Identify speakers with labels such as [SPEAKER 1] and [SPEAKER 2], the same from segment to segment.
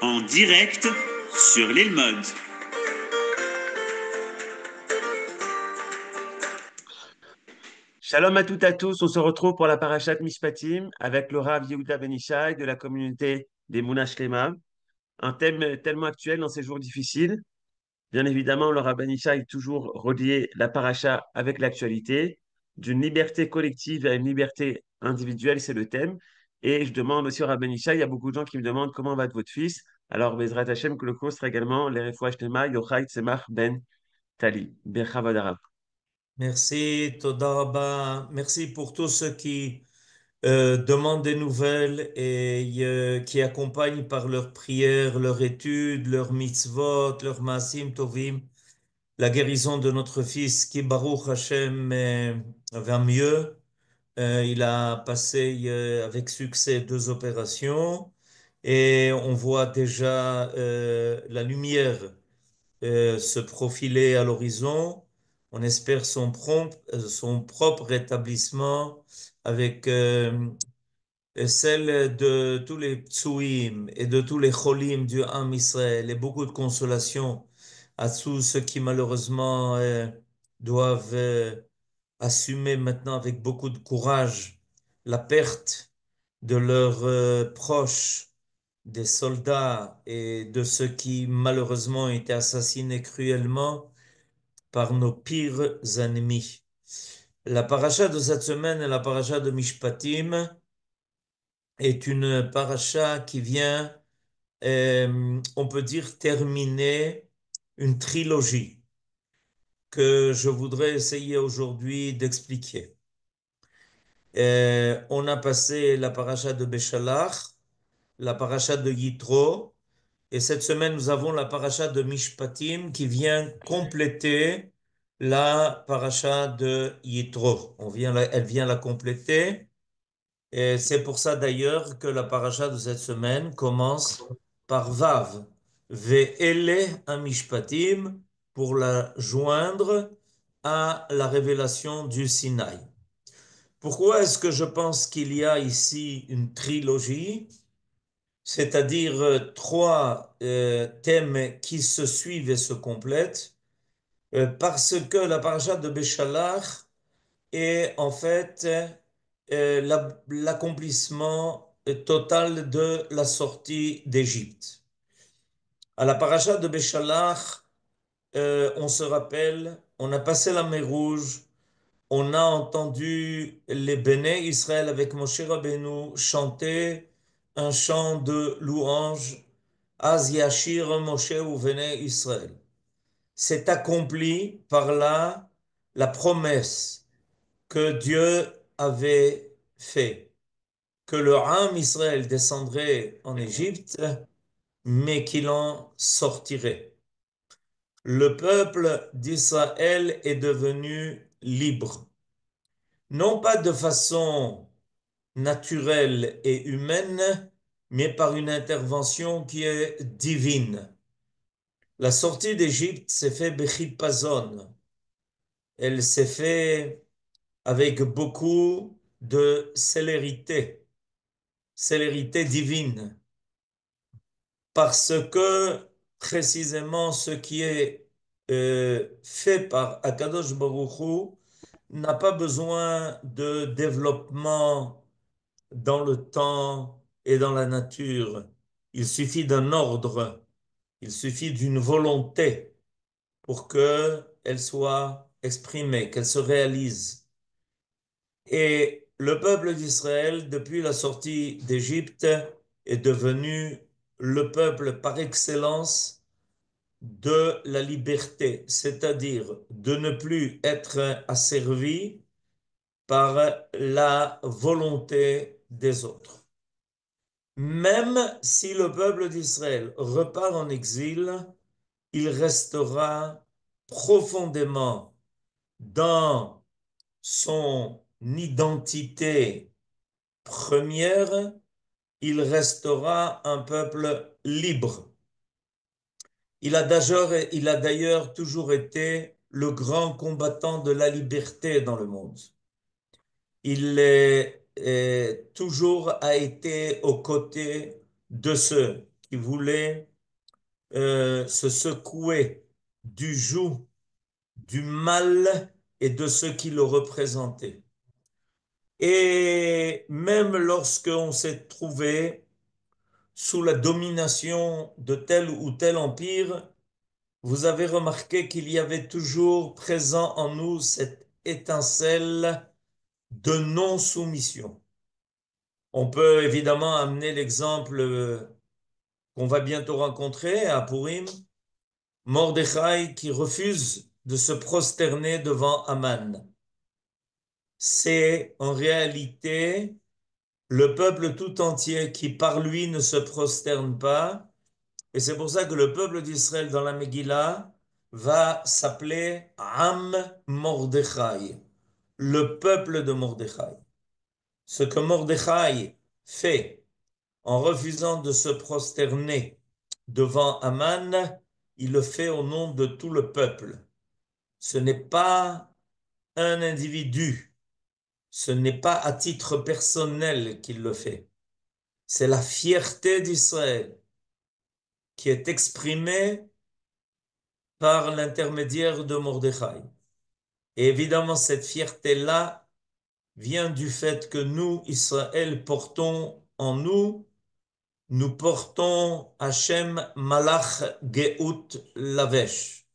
[SPEAKER 1] En direct sur l'île Mode.
[SPEAKER 2] Shalom à toutes et à tous, on se retrouve pour la Parashat Mishpatim avec le Rav Yehuda Ben Ishai de la communauté des Mouna Shlema. Un thème tellement actuel dans ces jours difficiles. Bien évidemment, le Rav Ben Ishai toujours relié la Parasha avec l'actualité. D'une liberté collective à une liberté individuelle, c'est le thème. Et je demande aussi au Rav Ben Ishai, il y a beaucoup de gens qui me demandent comment va votre fils. Alors, Bezrat Hashem, que le cours sera également les Refouach Shlema, Yochai Tzemach Ben Tali. Berchavadarav.
[SPEAKER 3] Merci, Toda Rabba. Merci pour tous ceux qui demandent des nouvelles et qui accompagnent par leurs prières, leurs études, leurs mitzvot, leurs masim tovim, la guérison de notre fils qui, Baruch Hashem, va mieux. Il a passé avec succès 2 opérations et on voit déjà la lumière se profiler à l'horizon. On espère son propre rétablissement avec celle de tous les ptsuim et de tous les cholim du Ham Israël et beaucoup de consolation à tous ceux qui malheureusement doivent assumer maintenant avec beaucoup de courage la perte de leurs proches, des soldats et de ceux qui malheureusement ont été assassinés cruellement par nos pires ennemis. La paracha de cette semaine, la paracha de Mishpatim, est une paracha qui vient, on peut dire, terminer une trilogie que je voudrais essayer aujourd'hui d'expliquer. On a passé la paracha de Béchalach, la paracha de Yitro, et cette semaine, nous avons la paracha de Mishpatim qui vient compléter la paracha de Yitro. Elle vient la compléter. Et c'est pour ça d'ailleurs que la paracha de cette semaine commence par Vav. Ve'ele Mishpatim pour la joindre à la révélation du Sinaï. Pourquoi est-ce que je pense qu'il y a ici une trilogie? C'est-à-dire 3 thèmes qui se suivent et se complètent, parce que la paracha de Béchalach est en fait l'accomplissement total de la sortie d'Égypte. À la paracha de Béchalach, on se rappelle, on a passé la mer Rouge, on a entendu les Béné Israël avec Moshe Rabbeinu chanter un chant de louange. Az Yashir Moshe Uvene Israël. C'est accompli par là la promesse que Dieu avait fait, que le Ham Israël descendrait en Égypte, mais qu'il en sortirait. Le peuple d'Israël est devenu libre, non pas de façon naturelle et humaine, mais par une intervention qui est divine. La sortie d'Égypte s'est faite bechipazon. Elle s'est faite avec beaucoup de célérité divine, parce que précisément ce qui est fait par Akadosh Baruch Hu n'a pas besoin de développement dans le temps et dans la nature. Il suffit d'un ordre, il suffit d'une volonté pour qu'elle soit exprimée, qu'elle se réalise. Et le peuple d'Israël, depuis la sortie d'Égypte, est devenu le peuple par excellence de la liberté, c'est-à-dire de ne plus être asservi par la volonté des autres. Même si le peuple d'Israël repart en exil, il restera profondément dans son identité première, il restera un peuple libre. Il a d'ailleurs toujours été le grand combattant de la liberté dans le monde. Toujours a été aux côtés de ceux qui voulait se secouer du joug du mal et de ceux qui le représentaient. Et même lorsqu'on s'est trouvé sous la domination de tel ou tel empire, vous avez remarqué qu'il y avait toujours présent en nous cette étincelle de non-soumission. On peut évidemment amener l'exemple qu'on va bientôt rencontrer à Purim, Mordechai qui refuse de se prosterner devant Aman. C'est en réalité le peuple tout entier qui par lui ne se prosterne pas. Et c'est pour ça que le peuple d'Israël dans la Megillah va s'appeler Am Mordechai, le peuple de Mordechai. Ce que Mordechai fait en refusant de se prosterner devant Aman, il le fait au nom de tout le peuple. Ce n'est pas un individu, ce n'est pas à titre personnel qu'il le fait. C'est la fierté d'Israël qui est exprimée par l'intermédiaire de Mordechai. Et évidemment, cette fierté-là vient du fait que nous, Israël, portons en nous, nous portons Hachem Malach Geut Lavesh.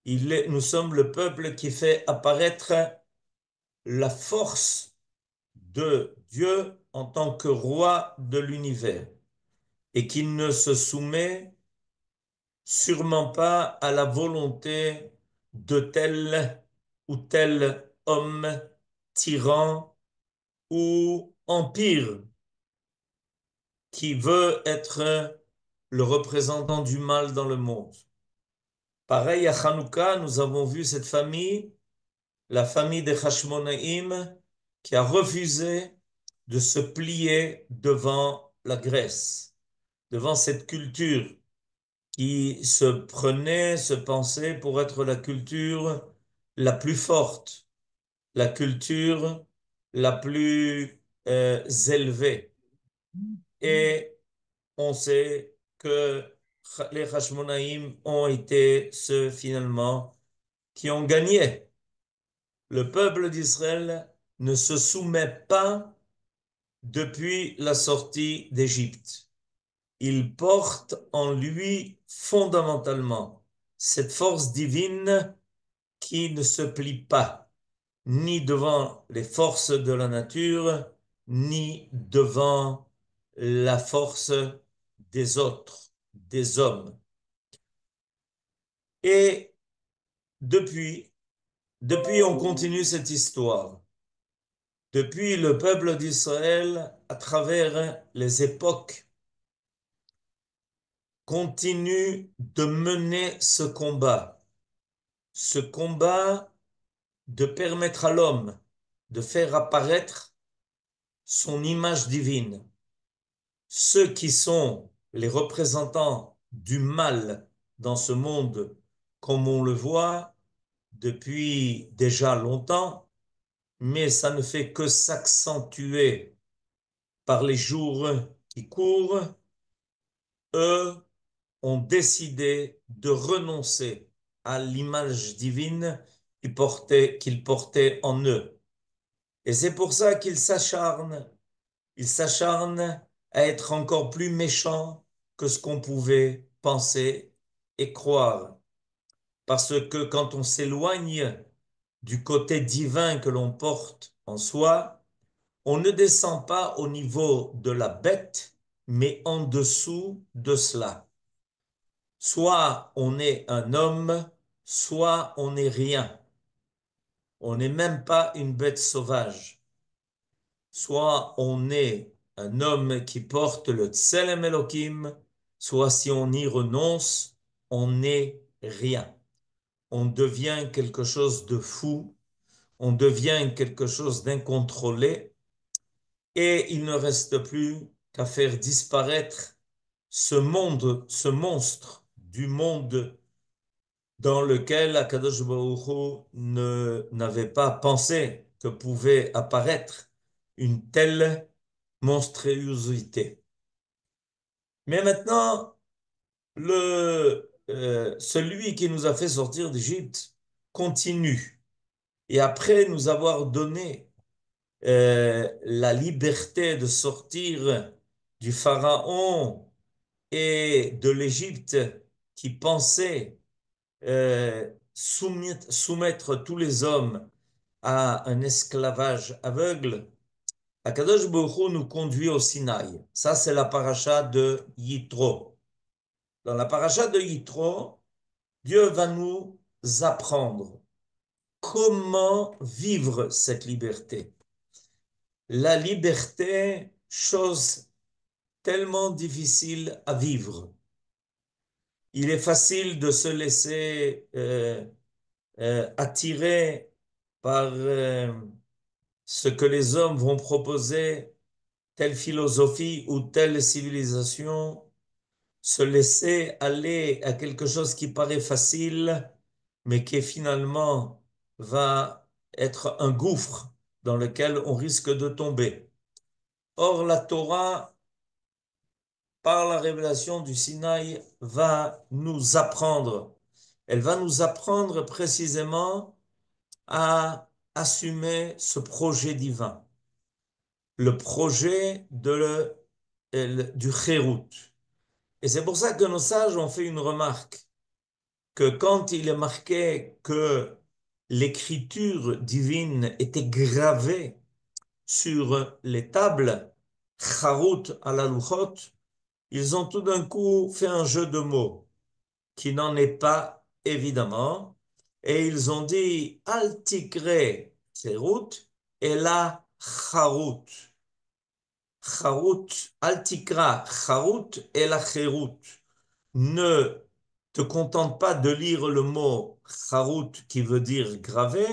[SPEAKER 3] Nous sommes le peuple qui fait apparaître la force de Dieu en tant que roi de l'univers et qui ne se soumet sûrement pas à la volonté de tel ou tel homme, tyran ou empire qui veut être le représentant du mal dans le monde. Pareil à Hanouka, nous avons vu cette famille, la famille des Hashmonaïm, qui a refusé de se plier devant la Grèce, devant cette culture qui se prenait, se pensait pour être la culture la plus forte, la culture la plus élevée. Et on sait que les Hashmonaïm ont été ceux finalement qui ont gagné. Le peuple d'Israël ne se soumet pas depuis la sortie d'Égypte. Il porte en lui fondamentalement cette force divine qui ne se plie pas ni devant les forces de la nature, ni devant la force des autres, des hommes. Et depuis on continue cette histoire. Depuis le peuple d'Israël, à travers les époques, continue de mener ce combat de permettre à l'homme de faire apparaître son image divine. Ceux qui sont les représentants du mal dans ce monde, comme on le voit depuis déjà longtemps, mais ça ne fait que s'accentuer par les jours qui courent, eux ont décidé de renoncer à l'image divine qu'ils portaient en eux. Et c'est pour ça ils s'acharnent à être encore plus méchants que ce qu'on pouvait penser et croire. Parce que quand on s'éloigne du côté divin que l'on porte en soi, on ne descend pas au niveau de la bête, mais en dessous de cela. Soit on est un homme, soit on n'est rien. On n'est même pas une bête sauvage. Soit on est un homme qui porte le Tselem Elohim, soit si on y renonce, on n'est rien. On devient quelque chose de fou, on devient quelque chose d'incontrôlé, et il ne reste plus qu'à faire disparaître ce monde, ce monstre du monde dans lequel Akadosh Baruch Hu n'avait pas pensé que pouvait apparaître une telle monstruosité. Mais maintenant, celui qui nous a fait sortir d'Égypte continue. Et après nous avoir donné la liberté de sortir du Pharaon et de l'Égypte qui pensait soumettre tous les hommes à un esclavage aveugle, Akadosh Baruch Hu nous conduit au Sinaï. Ça, c'est la paracha de Yitro. Dans la paracha de Yitro, Dieu va nous apprendre comment vivre cette liberté. La liberté, chose tellement difficile à vivre. Il est facile de se laisser attirer par ce que les hommes vont proposer, telle philosophie ou telle civilisation, se laisser aller à quelque chose qui paraît facile, mais qui finalement va être un gouffre dans lequel on risque de tomber. Or, la Torah, par la révélation du Sinaï, va nous apprendre. Elle va nous apprendre précisément à assumer ce projet divin, le projet du Chérout. Et c'est pour ça que nos sages ont fait une remarque, que quand il est marqué que l'écriture divine était gravée sur les tables, Charut à la Luchot, ils ont tout d'un coup fait un jeu de mots qui n'en est pas évidemment, et ils ont dit Al tikre Cherut et la Charut. Charut, Al tikra Charut et la Cherut. Ne te contente pas de lire le mot Charut qui veut dire gravé,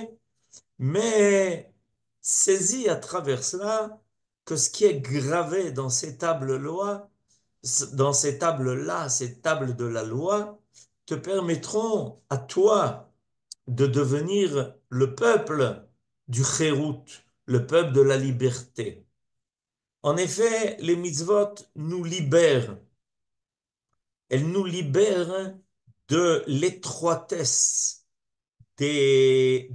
[SPEAKER 3] mais saisis à travers cela que ce qui est gravé dans ces tables-là, ces tables de la loi, te permettront à toi de devenir le peuple du Chérout, le peuple de la liberté. En effet, les mitzvot nous libèrent. Elles nous libèrent de l'étroitesse des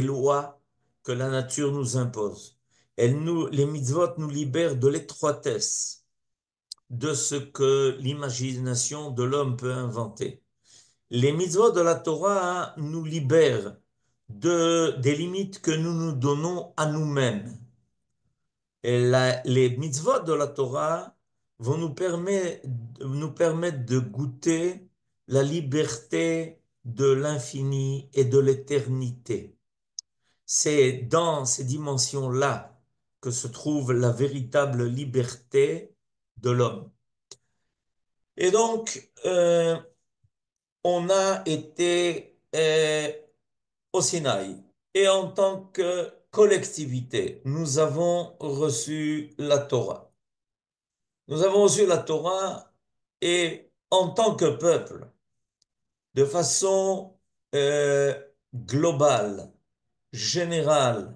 [SPEAKER 3] lois que la nature nous impose. Les mitzvot nous libèrent de l'étroitesse de ce que l'imagination de l'homme peut inventer. Les mitzvot de la Torah nous libèrent des limites que nous nous donnons à nous-mêmes. Les mitzvot de la Torah vont nous permettre de goûter la liberté de l'infini et de l'éternité. C'est dans ces dimensions-là que se trouve la véritable liberté de l'homme. Et donc, on a été au Sinaï. Et en tant que collectivité, nous avons reçu la Torah. Nous avons reçu la Torah et en tant que peuple, de façon globale, générale,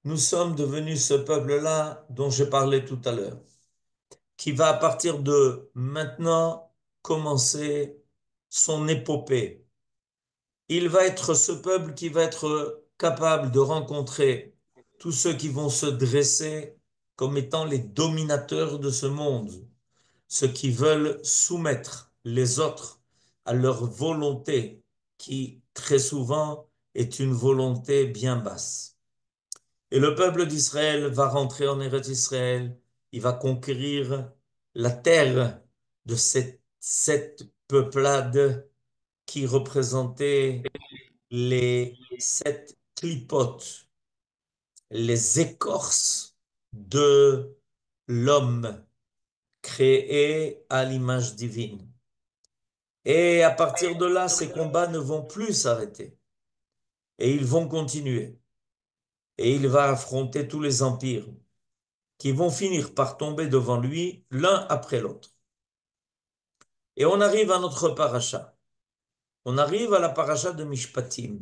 [SPEAKER 3] nous sommes devenus ce peuple-là dont j'ai parlé tout à l'heure, qui va à partir de maintenant commencer son épopée. Il va être ce peuple qui va être capable de rencontrer tous ceux qui vont se dresser comme étant les dominateurs de ce monde, ceux qui veulent soumettre les autres à leur volonté, qui très souvent est une volonté bien basse. Et le peuple d'Israël va rentrer en Eretz Israël, il va conquérir la terre de cette peuplade qui représentait les 7 clipotes, les écorces de l'homme créé à l'image divine. Et à partir de là, ces combats ne vont plus s'arrêter. Et ils vont continuer. Et il va affronter tous les empires qui vont finir par tomber devant lui l'un après l'autre. Et on arrive à notre paracha. On arrive à la paracha de Mishpatim.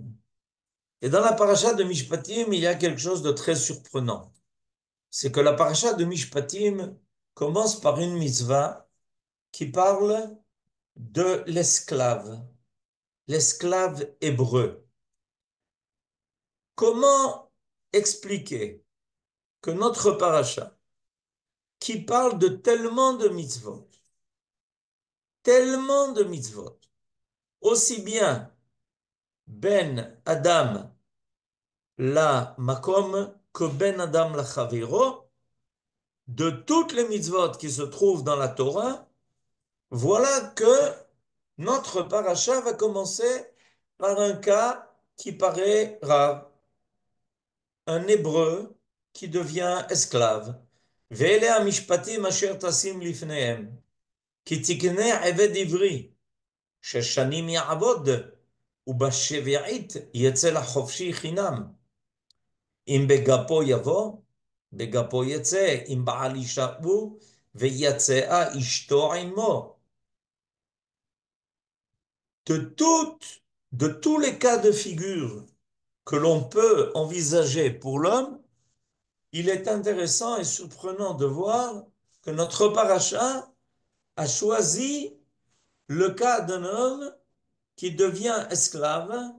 [SPEAKER 3] Et dans la paracha de Mishpatim, il y a quelque chose de très surprenant. C'est que la paracha de Mishpatim commence par une mitzvah qui parle de l'esclave hébreu. Comment expliquer que notre paracha, qui parle de tellement de mitzvot, aussi bien ben Adam la makom que ben Adam la chaviro, de toutes les mitzvot qui se trouvent dans la Torah, voilà que notre paracha va commencer par un cas qui paraît rare. Un hébreu qui devient esclave. ואלה המשפטים אשר תשים לפניהם, כי תקנה עבד עברי, 6 שנים יעבוד, ובשביעית יצא לחופשי חינם. אם בגפו יבוא, בגפו יצא, אם בעל אישה הוא, ויצאה אשתו עמו. De tous les cas de figure que l'on peut envisager pour l'homme, il est intéressant et surprenant de voir que notre paracha a choisi le cas d'un homme qui devient esclave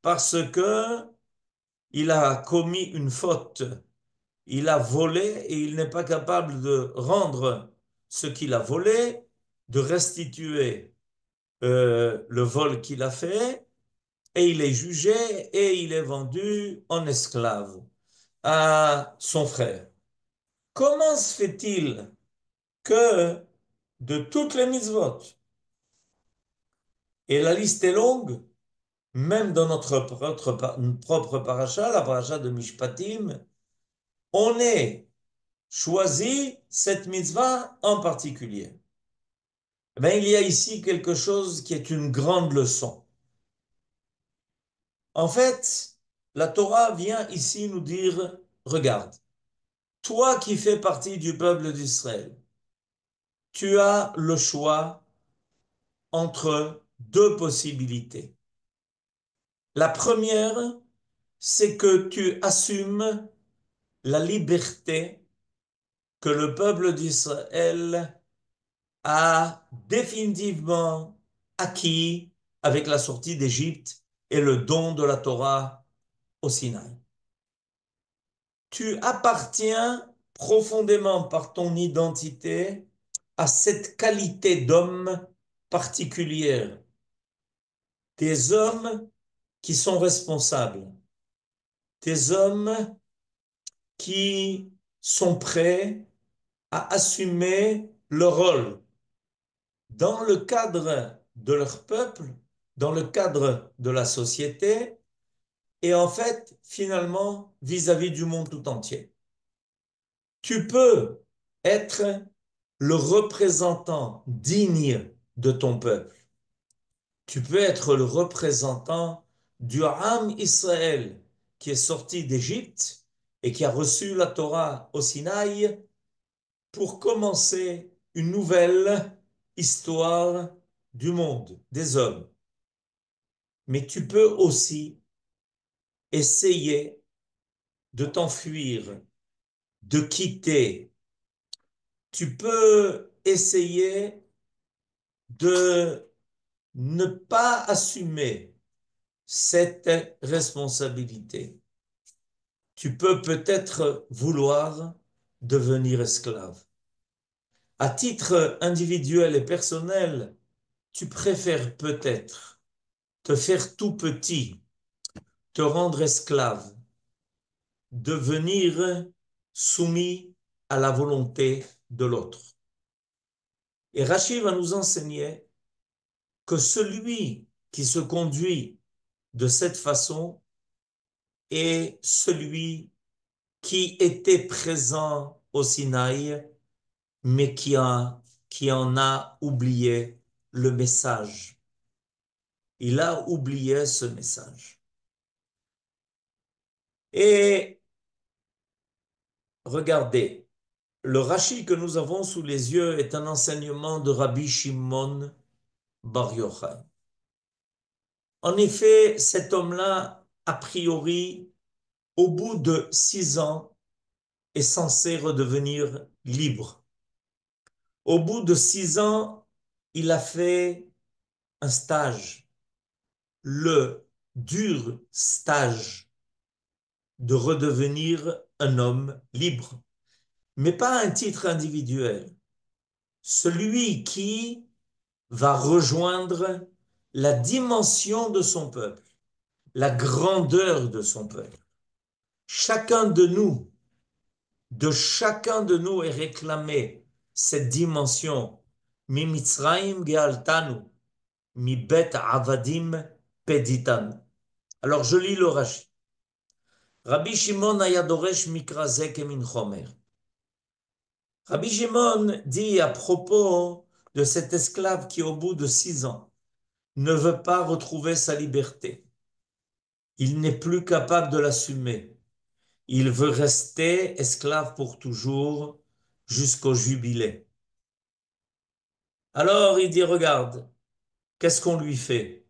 [SPEAKER 3] parce que il a commis une faute, il a volé et il n'est pas capable de rendre ce qu'il a volé, de restituer le vol qu'il a fait, et il est jugé et il est vendu en esclave à son frère. Comment se fait-il que de toutes les mitzvot, et la liste est longue, même dans notre propre paracha, la paracha de Mishpatim, on ait choisi cette mitzvah en particulier? Ben, il y a ici quelque chose qui est une grande leçon. En fait, la Torah vient ici nous dire, regarde, toi qui fais partie du peuple d'Israël, tu as le choix entre deux possibilités. La première, c'est que tu assumes la liberté que le peuple d'Israël a définitivement acquis avec la sortie d'Égypte et le don de la Torah au Sinaï. Tu appartiens profondément par ton identité à cette qualité d'homme particulière, des hommes qui sont responsables, des hommes qui sont prêts à assumer leur rôle dans le cadre de leur peuple, dans le cadre de la société, et en fait, finalement, vis-à-vis du monde tout entier. Tu peux être le représentant digne de ton peuple. Tu peux être le représentant du Ham Israël qui est sorti d'Égypte et qui a reçu la Torah au Sinaï pour commencer une nouvelle histoire du monde, des hommes. Mais tu peux aussi essayer de t'enfuir, de quitter. Tu peux essayer de ne pas assumer cette responsabilité. Tu peux peut-être vouloir devenir esclave. À titre individuel et personnel, tu préfères peut-être te faire tout petit, te rendre esclave, devenir soumis à la volonté de l'autre. Et Rachid va nous enseigner que celui qui se conduit de cette façon est celui qui était présent au Sinaï, mais qui en a oublié le message. Il a oublié ce message. Et regardez, le Rashi que nous avons sous les yeux est un enseignement de Rabbi Shimon Bar Yochai. En effet, cet homme-là, a priori, au bout de 6 ans, est censé redevenir libre. Au bout de 6 ans, il a fait un stage, le dur stage de redevenir un homme libre, mais pas un titre individuel. Celui qui va rejoindre la dimension de son peuple, la grandeur de son peuple. Chacun de nous est réclamé cette dimension. Mi Mitzrayim gealtanu, mi bet avadim peditan. Alors je lis le Rashi. Rabbi Shimon ayadoresh mikra ze kemin chomer. Rabbi Shimon dit à propos de cet esclave qui, au bout de 6 ans, ne veut pas retrouver sa liberté. Il n'est plus capable de l'assumer. Il veut rester esclave pour toujours jusqu'au jubilé. Alors il dit, regarde, qu'est-ce qu'on lui fait?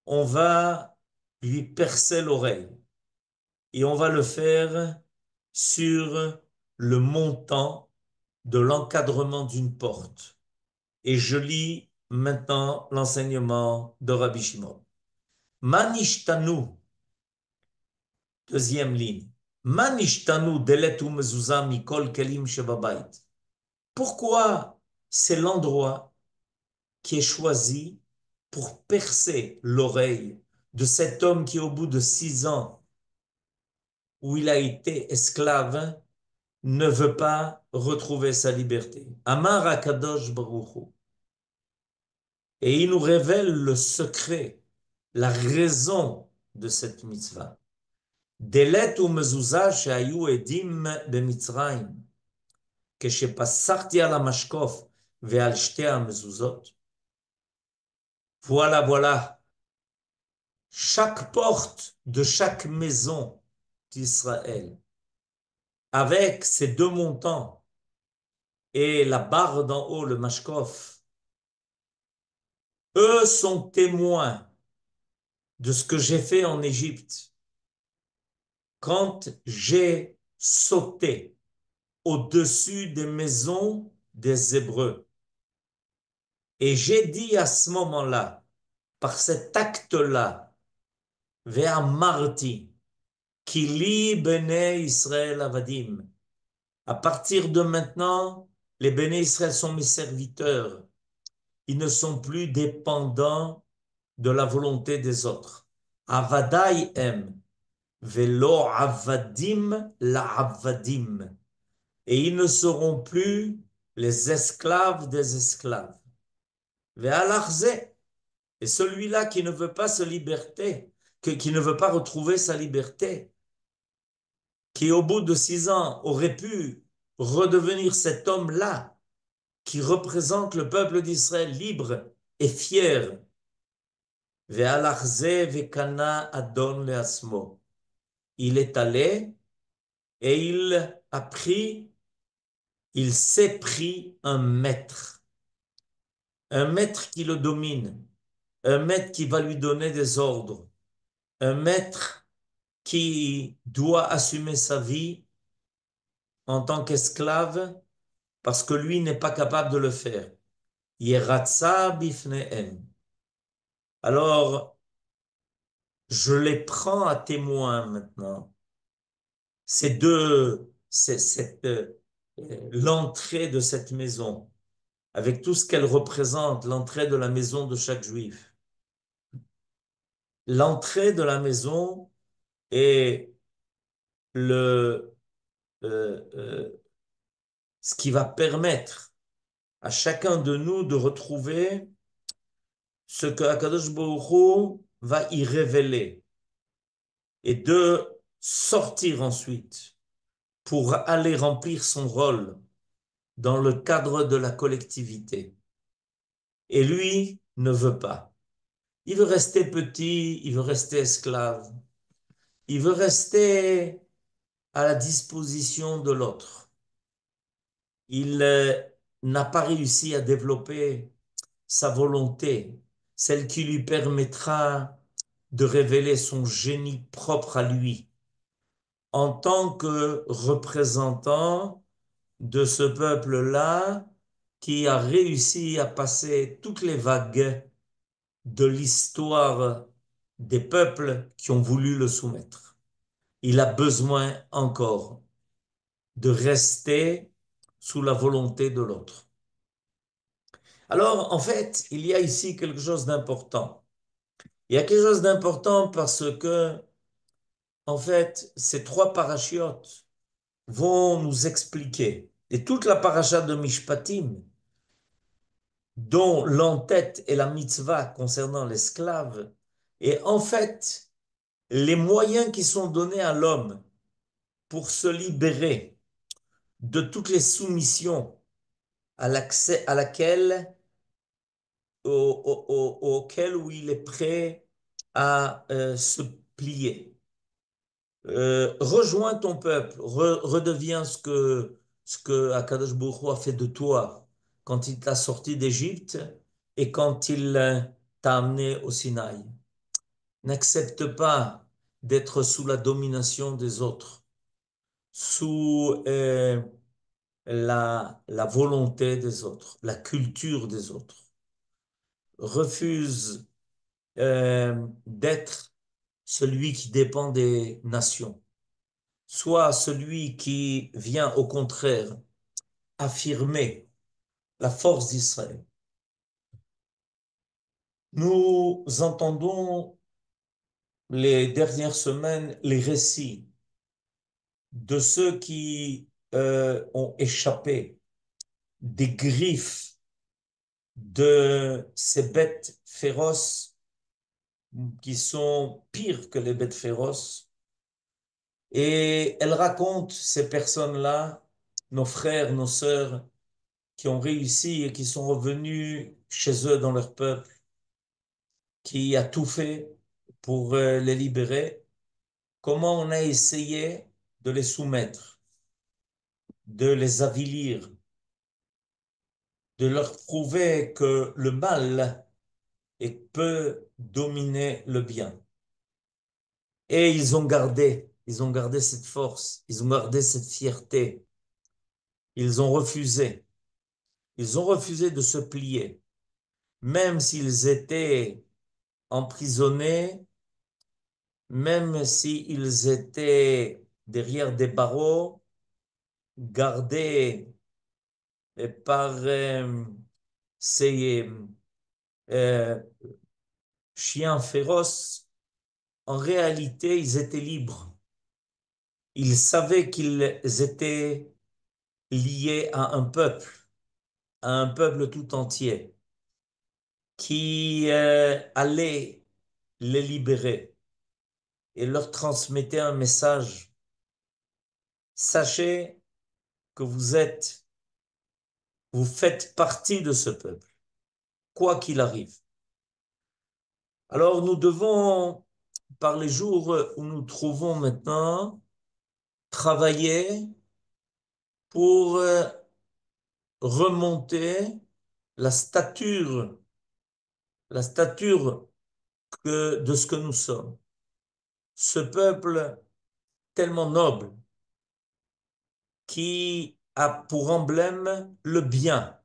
[SPEAKER 3] On va lui percer l'oreille et on va le faire sur le montant de l'encadrement d'une porte. Et je lis maintenant l'enseignement de Rabbi Shimon. Manishtanu, deuxième ligne. Manishtanu delet mezuzah mikol kelim shebabayit. Pourquoi c'est l'endroit qui est choisi pour percer l'oreille de cet homme qui, au bout de 6 ans, où il a été esclave, ne veut pas retrouver sa liberté? Amar HaKadosh Baruch Hu. Et il nous révèle le secret, la raison de cette mitzvah. Delet umezuzah shehayu edim b'Mitzrayim, כשפסחתי על המשקוף ועל שתי המזוזות. Voilà. Chaque porte de chaque maison d'Israël, avec ses deux montants et la barre d'en haut, le mashkof, eux sont témoins de ce que j'ai fait en Égypte quand j'ai sauté au-dessus des maisons des Hébreux. Et j'ai dit à ce moment-là, par cet acte-là, Ve'amarti, Kili Bene Israël Avadim. À partir de maintenant, les Bene Israël sont mes serviteurs. Ils ne sont plus dépendants de la volonté des autres. Avadai em, velo avadim la avadim. Et ils ne seront plus les esclaves des esclaves. Ve'alarze. Et celui-là qui ne veut pas se liberté, qui ne veut pas retrouver sa liberté, qui au bout de 6 ans aurait pu redevenir cet homme-là, qui représente le peuple d'Israël libre et fier. Ve'alarze ve'kana adon le'asmo. Il est allé et il s'est pris un maître qui le domine, un maître qui va lui donner des ordres, un maître qui doit assumer sa vie en tant qu'esclave parce que lui n'est pas capable de le faire. Yeratza bifnehem. Alors, je les prends à témoin maintenant. L'entrée de cette maison, avec tout ce qu'elle représente, l'entrée de la maison de chaque juif. L'entrée de la maison est ce qui va permettre à chacun de nous de retrouver ce que Akadosh Baruch Hu va y révéler et de sortir ensuite pour aller remplir son rôle dans le cadre de la collectivité. Et lui ne veut pas. Il veut rester petit, il veut rester esclave, il veut rester à la disposition de l'autre. Il n'a pas réussi à développer sa volonté, celle qui lui permettra de révéler son génie propre à lui, en tant que représentant de ce peuple-là qui a réussi à passer toutes les vagues de l'histoire des peuples qui ont voulu le soumettre. Il a besoin encore de rester sous la volonté de l'autre. Alors, en fait, il y a ici quelque chose d'important. Il y a quelque chose d'important parce que, en fait, ces trois parachiotes vont nous expliquer, et toute la paracha de Mishpatim, dont l'entête est la mitzvah concernant l'esclave, et en fait, les moyens qui sont donnés à l'homme pour se libérer de toutes les soumissions à l'accès à laquelle, auquel où il est prêt à se plier. Rejoins ton peuple, redeviens ce que Akadosh Baruch Hu a fait de toi quand il t'a sorti d'Égypte et quand il t'a amené au Sinaï. N'accepte pas d'être sous la domination des autres, sous la volonté des autres, la culture des autres. Refuse d'être celui qui dépend des nations. Soit celui qui vient au contraire affirmer la force d'Israël. Nous entendons les dernières semaines les récits de ceux qui ont échappé des griffes de ces bêtes féroces qui sont pires que les bêtes féroces. Et elles racontent ces personnes-là, nos frères, nos sœurs, qui ont réussi et qui sont revenus chez eux dans leur peuple, qui a tout fait pour les libérer, comment on a essayé de les soumettre, de les avilir, de leur prouver que le mal peut dominer le bien. Et ils ont gardé cette force, ils ont gardé cette fierté, ils ils ont refusé de se plier, même s'ils étaient emprisonnés, même s'ils étaient derrière des barreaux, gardés par ces euh, chiens féroces, en réalité, ils étaient libres. Ils savaient qu'ils étaient liés à un peuple tout entier, qui allait les libérer et leur transmettait un message. Sachez que vous faites partie de ce peuple, quoi qu'il arrive. Alors nous devons, par les jours où nous trouvons maintenant, travailler pour remonter la stature, la stature de ce que nous sommes. Ce peuple tellement noble qui a pour emblème le bien,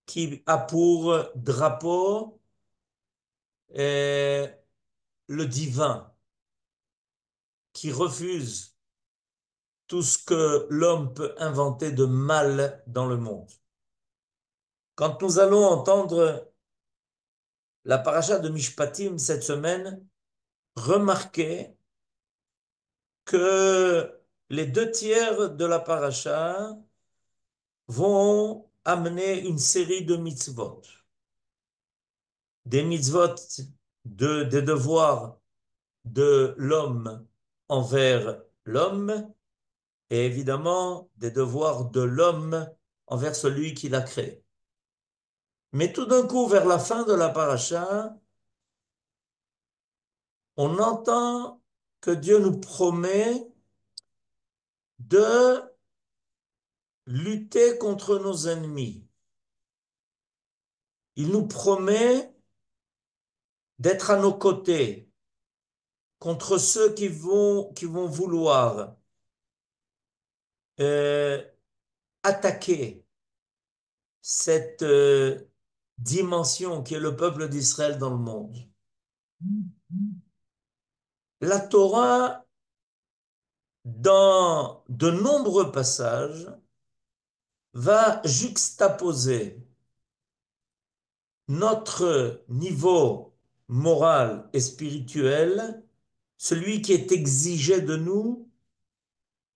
[SPEAKER 3] qui a pour drapeau le divin, qui refuse tout ce que l'homme peut inventer de mal dans le monde. Quand nous allons entendre la paracha de Mishpatim cette semaine, remarquez que les deux tiers de la paracha vont amener une série de mitzvot. Des mitzvot des devoirs de l'homme envers l'homme et évidemment des devoirs de l'homme envers celui qui l'a créé. Mais tout d'un coup, vers la fin de la paracha, on entend que Dieu nous promet de lutter contre nos ennemis. Il nous promet d'être à nos côtés contre ceux qui vont vouloir euh, attaquer cette dimension qui est le peuple d'Israël dans le monde. La Torah, dans de nombreux passages, va juxtaposer notre niveau moral et spirituel, celui qui est exigé de nous,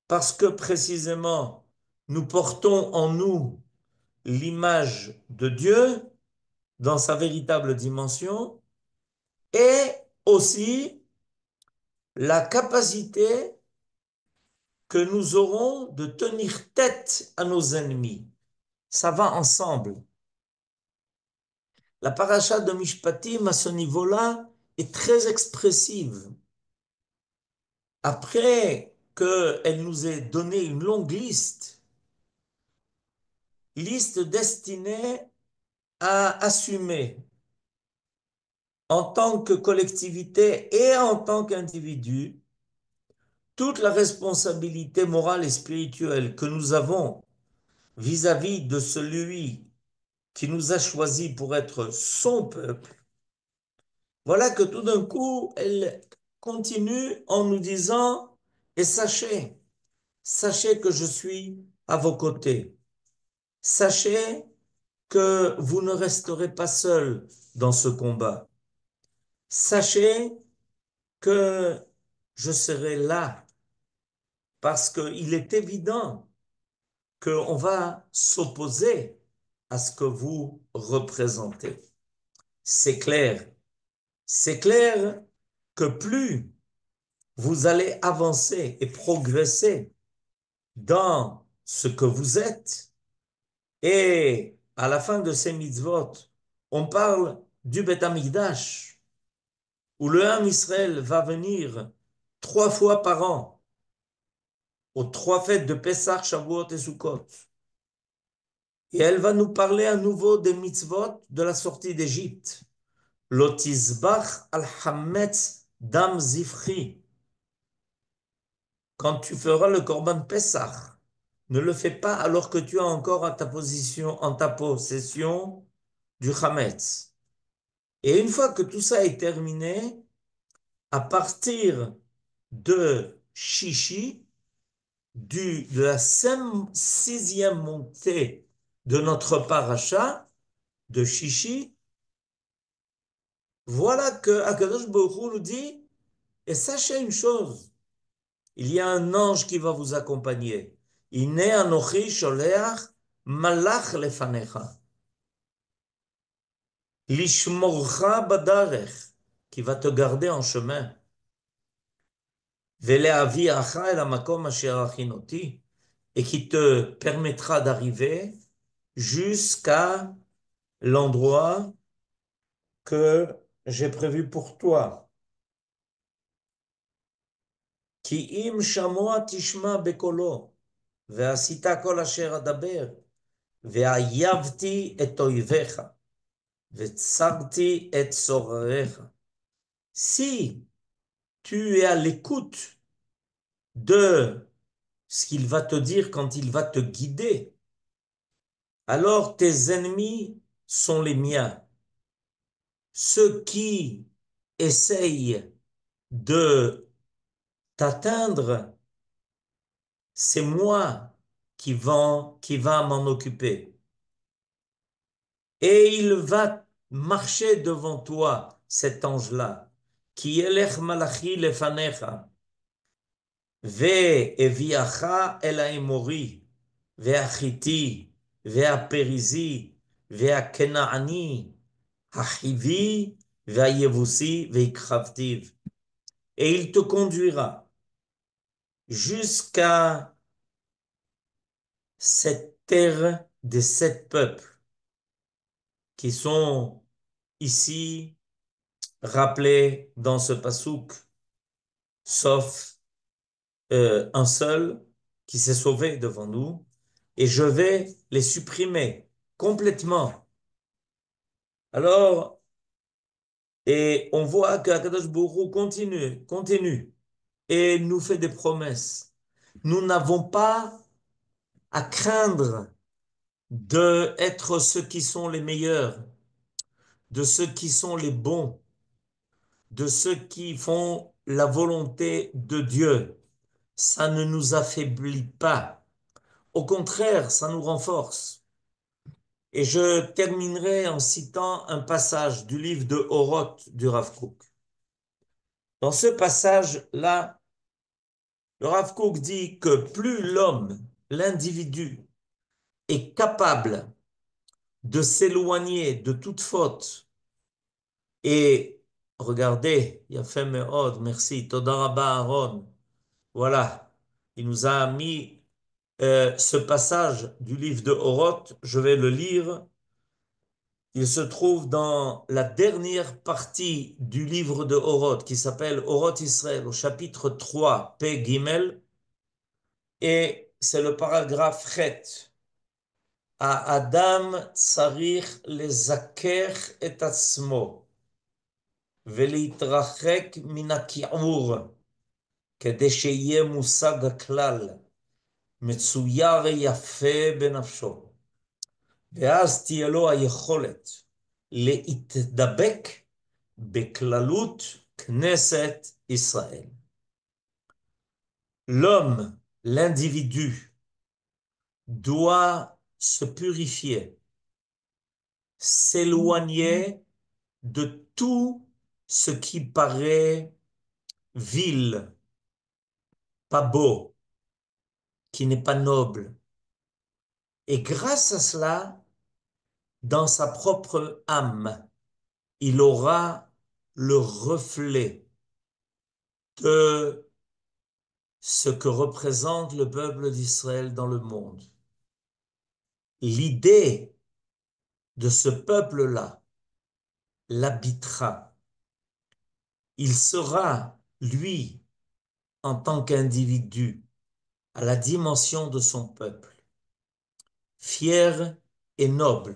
[SPEAKER 3] parce que précisément nous portons en nous l'image de Dieu dans sa véritable dimension, et aussi la capacité que nous aurons de tenir tête à nos ennemis. Ça va ensemble. La paracha de Mishpatim, à ce niveau-là, est très expressive. Après qu'elle nous ait donné une longue liste destinée à assumer en tant que collectivité et en tant qu'individu toute la responsabilité morale et spirituelle que nous avons vis-à-vis de celui qui nous a choisis pour être son peuple. Voilà que tout d'un coup, elle continue en nous disant, et sachez que je suis à vos côtés. Sachez que vous ne resterez pas seuls dans ce combat. Sachez que je serai là parce qu'il est évident qu'on va s'opposer à ce que vous représentez. C'est clair. C'est clair que plus vous allez avancer et progresser dans ce que vous êtes, et à la fin de ces mitzvot, on parle du Beth Amikdash, où le Ham Israël va venir 3 fois par an, aux 3 fêtes de Pessah, Shavuot et Sukkot. Et elle va nous parler à nouveau des mitzvot de la sortie d'Égypte. Lotizbach al-Hametz dam zifri. Quand tu feras le Korban Pessah, ne le fais pas alors que tu as encore en ta possession du Hametz. Et une fois que tout ça est terminé, à partir de Shishi, de la 6e montée de notre paracha, de Shishi, voilà que Akadosh Baruch Hu nous dit, et sachez une chose, il y a un ange qui va vous accompagner. Ine anochi sholeach malach lefanecha. Lishmorcha badarech, qui va te garder en chemin. Veleaviacha el hamakom asher achinoti, et qui te permettra d'arriver jusqu'à l'endroit que j'ai prévu pour toi. Ki im shamoa tishma bekolo, ve'asita kol asher adaber, ve'ayavti et oivecha, ve'tsarti et sorerecha. Si tu es à l'écoute de ce qu'il va te dire quand il va te guider, alors tes ennemis sont les miens. Ceux qui essayent de t'atteindre, c'est moi qui va m'en occuper. Et il va marcher devant toi, cet ange-là, qui elech malachi lefanecha, ve'eviacha el haemori, ve'achiti, ve'aperizi, ve'akenaani, hachivi, ve'ayevusi, ve'ikravtiv. Et il te conduira jusqu'à cette terre des 7 peuples qui sont ici rappelés dans ce passouk, sauf un seul qui s'est sauvé devant nous, et je vais les supprimer complètement. Alors, et on voit qu'Akadosh Baruch Hu continue, et nous fait des promesses. Nous n'avons pas à craindre d'être ceux qui sont les meilleurs, de ceux qui sont les bons, de ceux qui font la volonté de Dieu. Ça ne nous affaiblit pas. Au contraire, ça nous renforce. Et je terminerai en citant un passage du livre de Oroth du Rav Kook. Dans ce passage-là, le Rav Kook dit que plus l'homme, l'individu, est capable de s'éloigner de toute faute, et regardez, Yafem Me'od, merci, Toda Rabba Aaron, voilà, il nous a mis ce passage du livre de Oroth, je vais le lire. Il se trouve dans la dernière partie du livre de Oroth qui s'appelle Oroth Israël, au chapitre 3, P. Gimel, et c'est le paragraphe Chet. האדם צריך לזכך את עצמו ולהתרחק מן הכיעור כדי שיהיה מושג הכלל מצויר יפה בנפשו, ואז תהיה לו היכולת להתדבק בכללות כנסת ישראל. L'homme, l'individu, doit se purifier, s'éloigner de tout ce qui paraît vil, pas beau, qui n'est pas noble. Et grâce à cela, dans sa propre âme, il aura le reflet de ce que représente le peuple d'Israël dans le monde. L'idée de ce peuple-là l'habitera. Il sera, lui, en tant qu'individu, à la dimension de son peuple, fier et noble.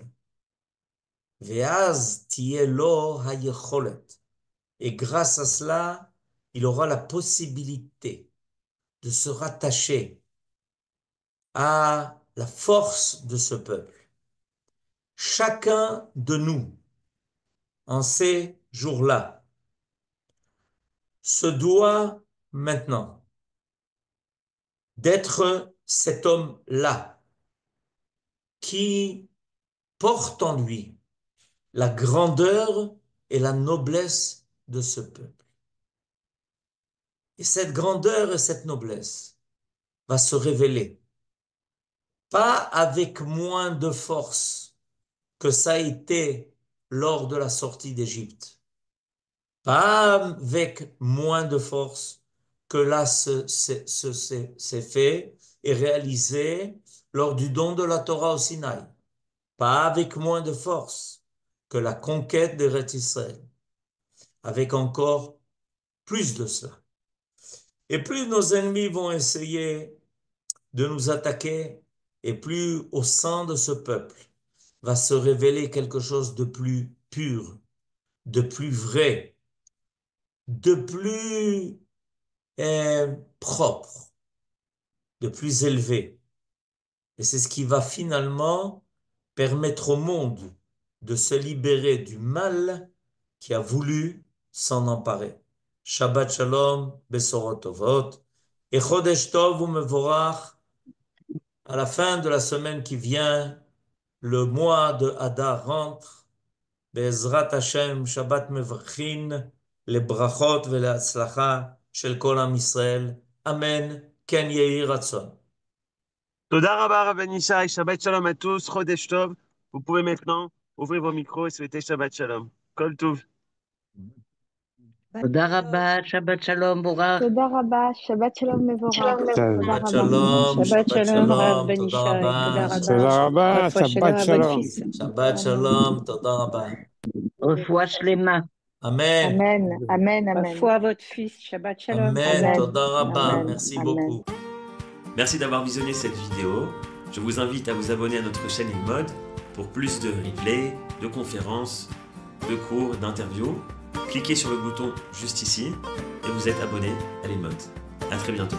[SPEAKER 3] Ve'az tiye lo hayecholet. Et grâce à cela, il aura la possibilité de se rattacher à la force de ce peuple. Chacun de nous, en ces jours-là, se doit maintenant d'être cet homme-là qui porte en lui la grandeur et la noblesse de ce peuple. Et cette grandeur et cette noblesse va se révéler, pas avec moins de force que ça a été lors de la sortie d'Égypte, pas avec moins de force que là c'est fait et réalisé lors du don de la Torah au Sinaï, pas avec moins de force que la conquête d'Eretz Israël, avec encore plus de cela. Et plus nos ennemis vont essayer de nous attaquer, et plus au sein de ce peuple va se révéler quelque chose de plus pur, de plus vrai, de plus propre, de plus élevé. Et c'est ce qui va finalement permettre au monde de se libérer du mal qui a voulu s'en emparer. Shabbat Shalom, Besorot Tovot, et Chodesh Tov u'Mevorach. À la fin de la semaine qui vient, le mois de Hadar rentre. Be'ezrat Hashem, Shabbat Mevrachin, les brachot ve le'atzlacha shel kol am Israël. Amen. Ken yehi ratzon.
[SPEAKER 2] Toda Rabba Rabben Ishai, Shabbat Shalom à tous, Chodesh Tov. Vous pouvez maintenant ouvrir vos micros et souhaiter Shabbat Shalom. Kol Tov.
[SPEAKER 4] תודה רבה, שבת שלום, בורך.
[SPEAKER 5] תודה רבה, שבת שלום מבורך.
[SPEAKER 3] Shabbat Shalom,
[SPEAKER 4] שבת
[SPEAKER 3] Shabbat
[SPEAKER 4] שלום, רב
[SPEAKER 3] Shalom,
[SPEAKER 4] בן
[SPEAKER 3] Toda
[SPEAKER 4] ישי,
[SPEAKER 3] Rabba.
[SPEAKER 4] תודה רבה.
[SPEAKER 6] תודה רבה,
[SPEAKER 4] רפואה
[SPEAKER 6] שבת
[SPEAKER 4] שלמה,
[SPEAKER 6] שלום.
[SPEAKER 4] בנפיסה.
[SPEAKER 3] Shabbat Shalom, Toda Rabba.
[SPEAKER 4] רפואה שלמה.
[SPEAKER 3] Amen.
[SPEAKER 5] אמן, אמן, אמן.
[SPEAKER 4] רפואה votre fils, שבת שלום.
[SPEAKER 3] Amen.
[SPEAKER 5] Amen.
[SPEAKER 3] Toda Rabba.
[SPEAKER 5] Amen.
[SPEAKER 3] Merci
[SPEAKER 5] Amen.
[SPEAKER 3] beaucoup.
[SPEAKER 1] Merci d'avoir visionné cette vidéo. Je vous invite à vous abonner à notre chaîne InMode pour plus de replays, de conférences, de cours, d'interviews. Cliquez sur le bouton juste ici et vous êtes abonné à l'InMode. À très bientôt.